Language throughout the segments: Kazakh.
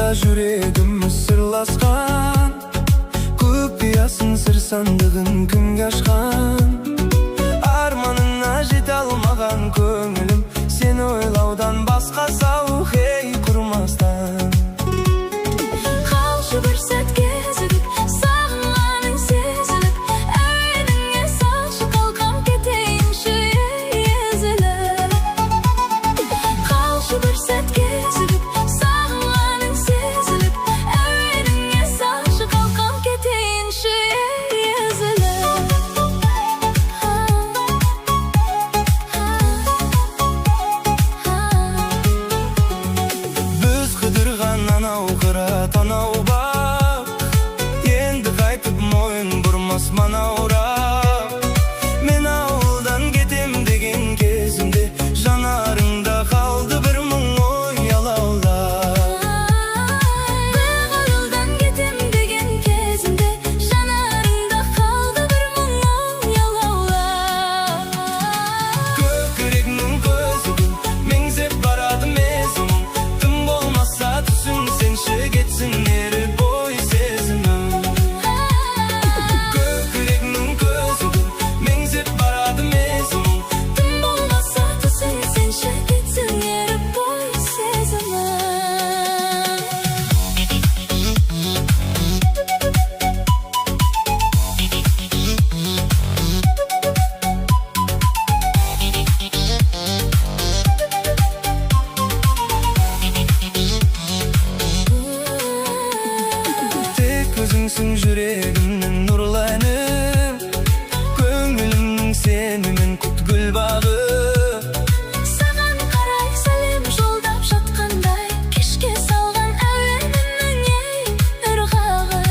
Анда жүрегім сырласқан, құпиясын сыр сандығын күнге ашқан. Арманына жете алмаған көңілім, сені ойлаудан басқа сауық ей құрмастан. Қалшы бір сәт кезігіп, сағынғаның сезіліп, әуеніңе салшы қалқам кетейінші езіліп. Қалшы бір сәт кезігіп, сағынғаның сезіліп, әуеніңе салшы қалқам кетейінші езіліп. Біз қыдырған анау қырат анау бақ, енді қайтып мойын бұрмас манаурақ. Мен ауылдан кетем деген кезімде, жанарыңда қалды бір мұң ой алаулап. Бір ауылдан кетем деген кезімде, жанарыңда қалды бір мұң ой алаулап. Көкірегімнің көзігін меңзеп барады мезгілім, тым болмаса түсінсеңші кетсін ері бой сезімім. Көкірегімнің көзігін меңзеп барады мезгілім, Тым болмаса түсінсеңші кетсін ері бой сезімім. тек өзіңсің жүрегімнің нұрлы әнім, көңілімнің сенімен күт гүл бағы. Саған қарай сәлем жолдап жатқандай, кешке салған әуенімнің ей ырғағы.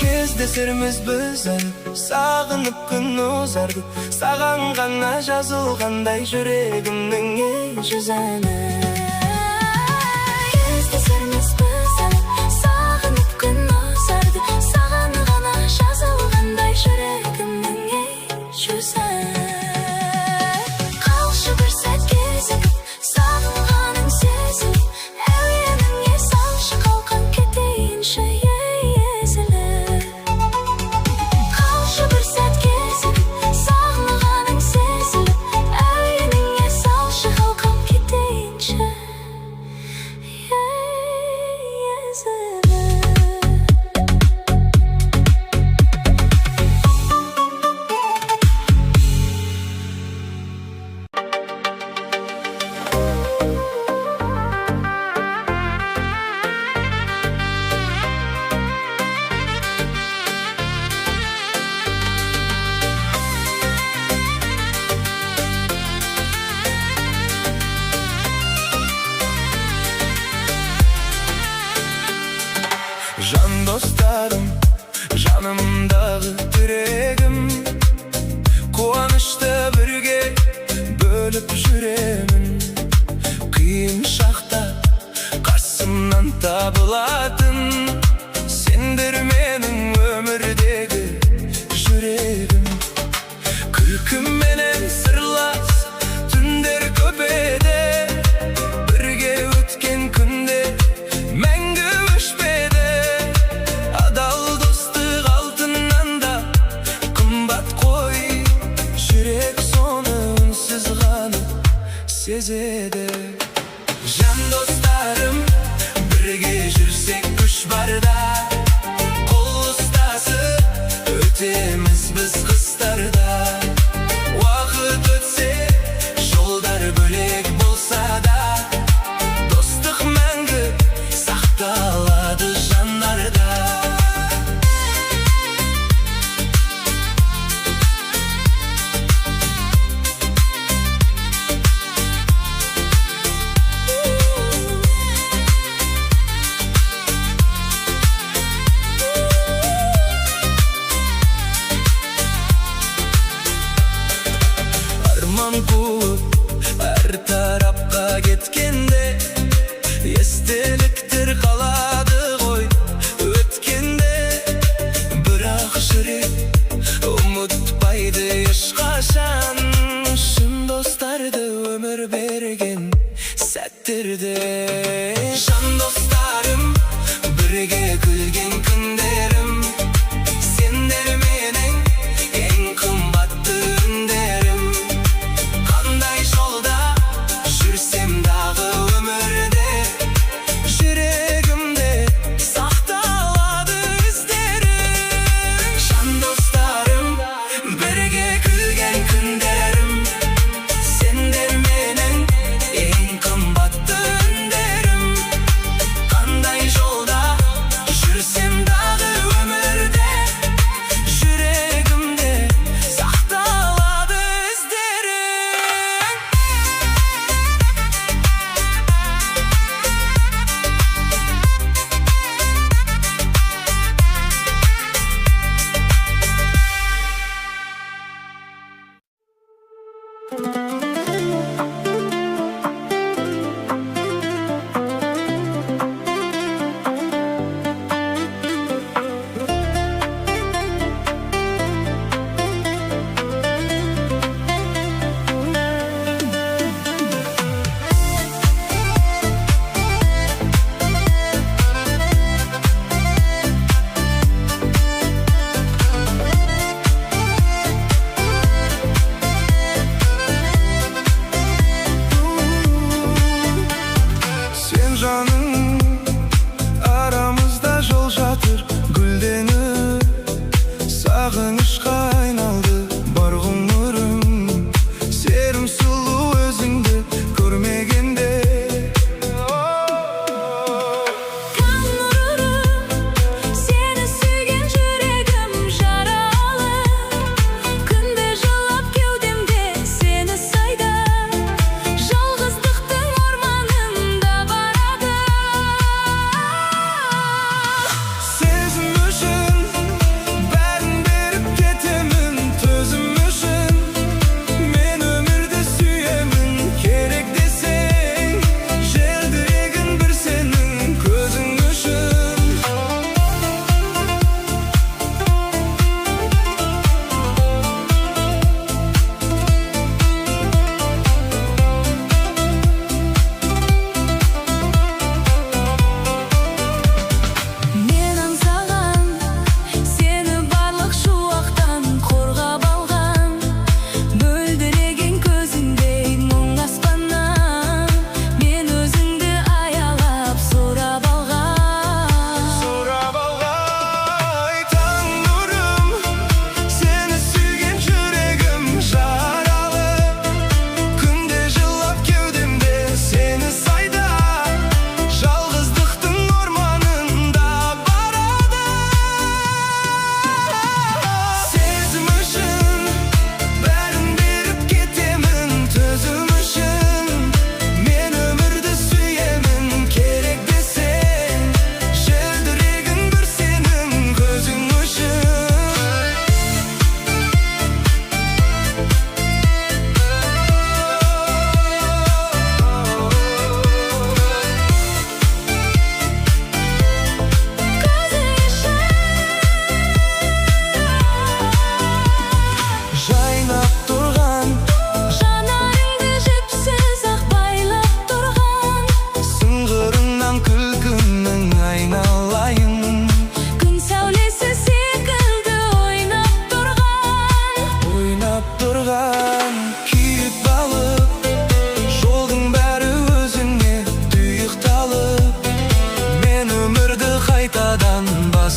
Кездесерміз біз әлі, сағынып күн ұзарды, саған ғана жазылғандай жүрегімнің ей жүз әні. Кездесерміз біз әлі, сағынып күн ұзарды, саған ғана жазылғандай жүрегімнің ей жүз әні. Қалшы бір сәт кезігіп, сағынғаның сезіліп, әуеніңе салшы қалқам кетейінші ей езіліп. Қалшы бір сәт кезігіп, сағынғаның сезіліп, әуеніңе салшы қалқам кетейінші ей езіліп. Жан достарым, жанымдағы тірегім, қуанышты бірге бөліп жүремін. Қиын шақта қасымнан табылатын, сендер менің өмірдегі жүрегім. Күлкіменен сырлас түндер көп еді, бірге өткен күндер мәңгі өшпеді. Адал достық алтыннан да қымбат қой, жүрек соны үнсіз ғана сезеді. Жан достарым, бірге жүрсек күш барда, қол ұстасып өтеміз біз қыстарда. Уақыт өтсе, жолдар бөлек болса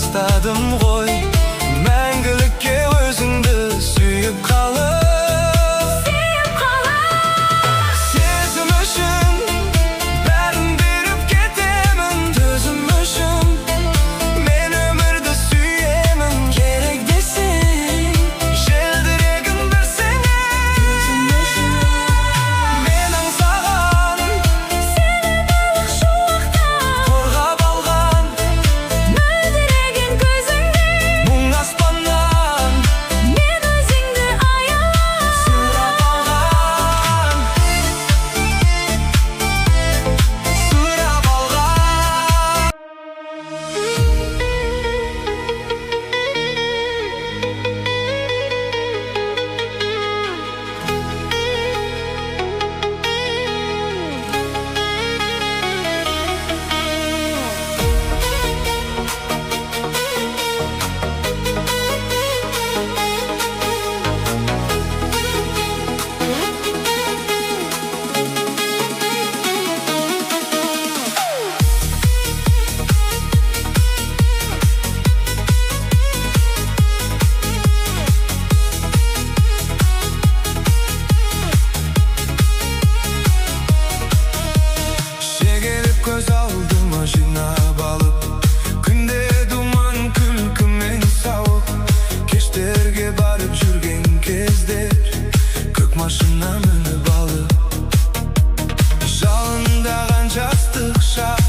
бастадым ғой, мәңгілікке өзіңді сүйіп қалып. Сезім үшін бәрін беріп кетемін, төзім үшін мен өмірді сүйемін. Керек десең желдірегін білсең, мен аңсаған Сені барлық шуақта қорғап алған мөлдіреген көзіңде мұң аспаннан мен өзіңді аялап сұрап алған, сұрап алған. Шегелеп көз алдыма жинап алып, күнде думан күлкімен сауып, кештерге барып жүрген кездер, көк машина мініп алып, жалындаған жастық шақ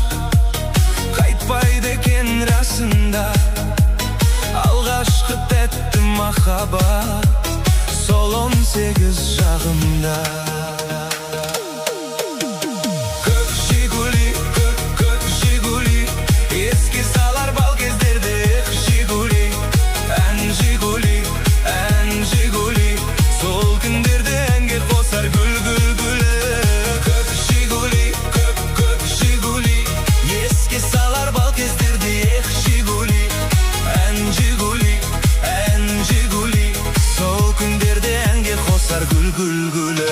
қайтпайды екен расында. Алғашқы тәтті махаббат сол 18 жағымда. Көк Жигули, көк Жигули, еске салар бал кездерде эх Жигули. Ән Жигули, ән Жигули, сол күндерде әнге қосар гүл гүл гүлі. Көк Жигули, көк Жигули, еске салар бал кездерде эх Жигули. Ән Жигули, ән Жигули, сол күндерде әнге қосар гүл гүл гүлі.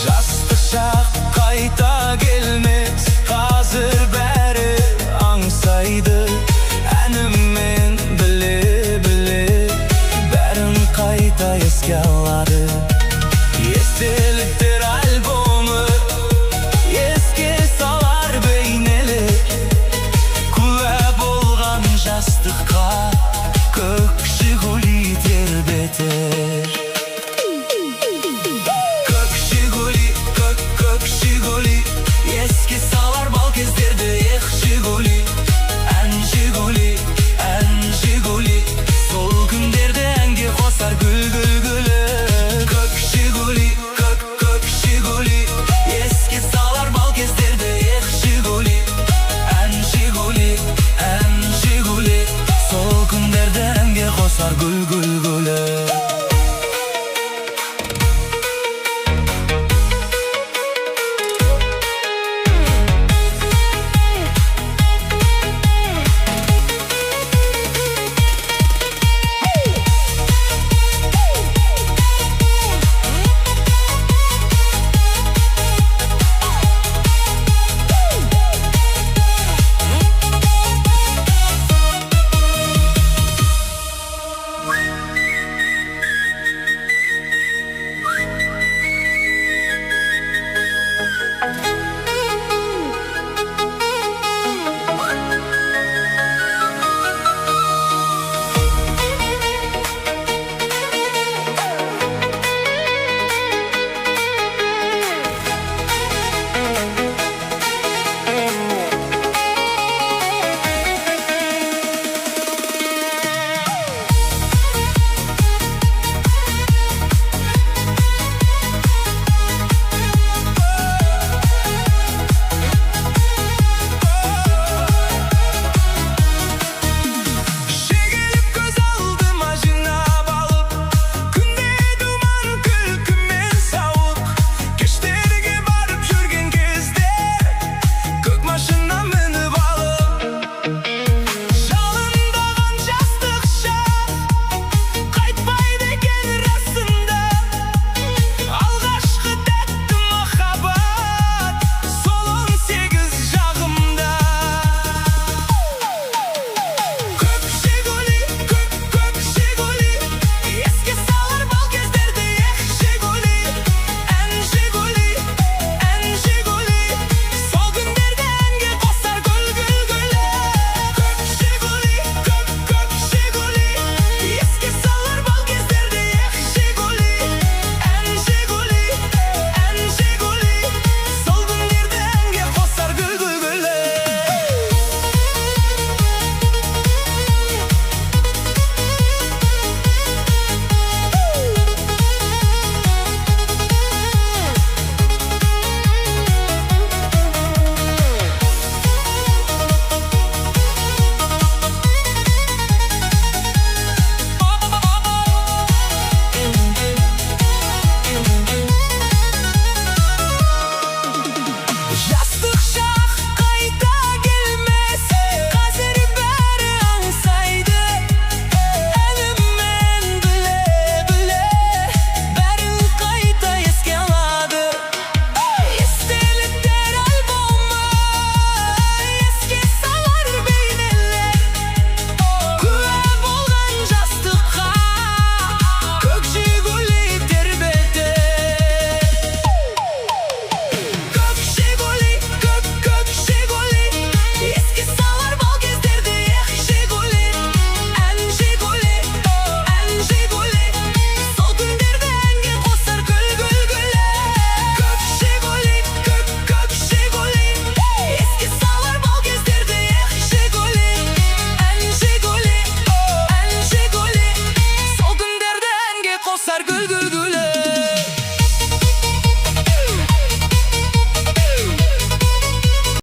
Жастық шақ қайта келмес, қазір бәрі аңсайды. Әнімен біле-біле бәрін қайта еске алады. Естеліктер альбомы еске салар бейнелер, куә болған жастыққа